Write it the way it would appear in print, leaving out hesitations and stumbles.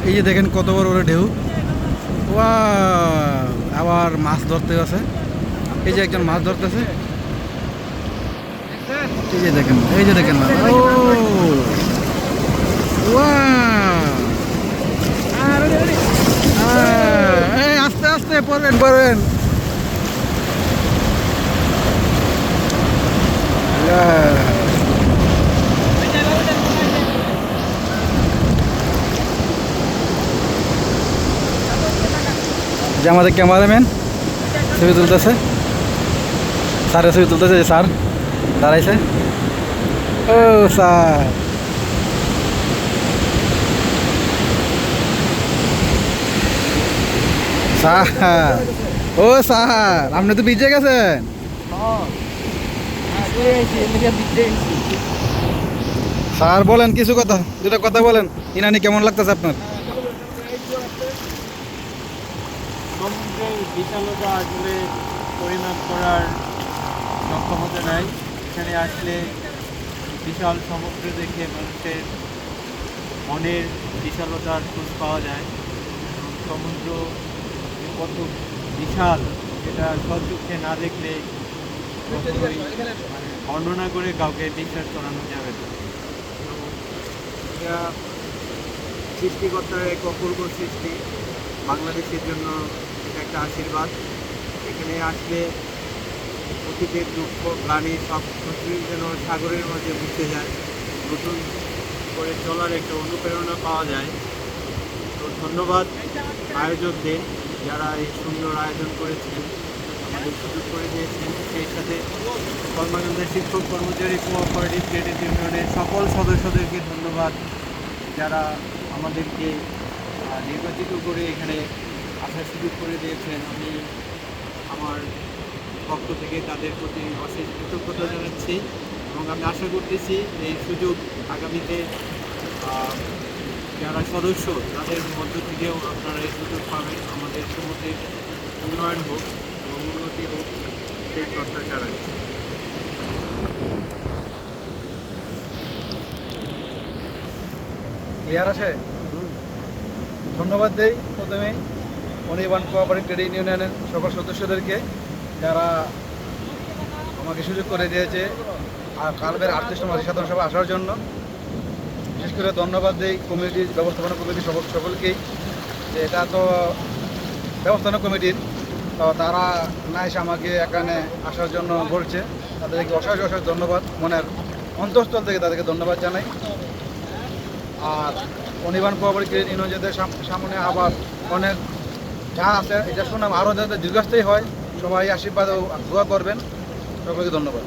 এই যে দেখেন কত বড় বড় ঢেউ। আবার মাছ ধরতে আছে, এই যে একজন মাছ ধরতেছে, এই যে দেখেন, এই যে দেখেন আস্তে আস্তে পড়বেন পড়বেন। যে আমাদের ক্যামেরাম্যান ছবি তুলতেছে, স্যারের ছবি তুলতেছে, যে স্যার দাঁড়াইছে। ও স্যার, স্যার, ও স্যার, আপনি তো ভিজে গেছেন। স্যার বলেন কিছু কথা, দুটা কথা বলেন। ইনানি কেমন লাগতেছে আপনার? সমুদ্রের বিশালতা আসলে পরিমাপ করার সক্ষমতা নাই। এখানে আসলে বিশাল সমুদ্র দেখে মানুষের মনের বিশালতার খোঁজ পাওয়া যায়। এবং সমুদ্র কত বিশাল এটা সচক্ষে না দেখলে কখনোই বর্ণনা করে কাউকে বিশ্বাস করানো যাবে না। তো এটা সৃষ্টিকর্তার এক অপূর্ব সৃষ্টি। বাংলাদেশের জন্য এটা একটা আশীর্বাদ। এখানে আসলে অতীতের দুঃখ গ্লানি সব কিছুই যেন সাগরের মাঝে মিশে যায়, নতুন করে চলার একটা অনুপ্রেরণা পাওয়া যায়। তো ধন্যবাদ আয়োজকদের, যারা এই সুন্দর আয়োজন করেছেন, আমাদের সুযোগ করে দিয়েছেন। সেই সাথে কর্মকাণ্ডের শিক্ষক কর্মচারী কোঅপারেটিভ ক্রেডিট ইউনিয়নের সকল সদস্যদেরকে ধন্যবাদ, যারা আমাদেরকে নির্বাচিত করে এখানে আসার সুযোগ করে দিয়েছেন। আমি আমার পক্ষ থেকে তাদের প্রতি অশেষ কৃতজ্ঞতা জানাচ্ছি এবং আমি আশা করতেছি এই সুযোগ আগামীতে যারা সদস্য তাদের মধ্য থেকেও আপনারা এই সুযোগ পাবেন। আমাদের সমুদ্রের উন্নয়ন হোক এবং উন্নতি হোক, সেই প্রত্যাশা রাখছি। ক্লিয়ার আছে? ধন্যবাদ দেই প্রথমেই অনির্বাণ কোঅপারেটিভ ক্রেডিট ইউনিয়নের সকল সদস্যদেরকে, যারা আমাকে সুযোগ করে দিয়েছে আর কালবের 38তম সাধারণ সভা আসার জন্য। বিশেষ করে ধন্যবাদ দেই কমিটির ব্যবস্থাপনা কমিটির সকলকেই, যে এটা তো ব্যবস্থাপনা কমিটির, তো তারা না এসে আমাকে এখানে আসার জন্য বলছে, তাদেরকে অশেষ অশেষ ধন্যবাদ, মনের অন্তঃস্থল থেকে তাদেরকে ধন্যবাদ জানাই। আর অনির্বাণ কোঅপারেটিভ ক্রেডিট ইউনিয়ন যাদের সামনে আবার অনেক যা আছে, এটা শুনলাম আরও যাতে দীর্ঘস্থায়ী হয়, সবাই আশীর্বাদ ও দোয়া করবেন। সকলকে ধন্যবাদ।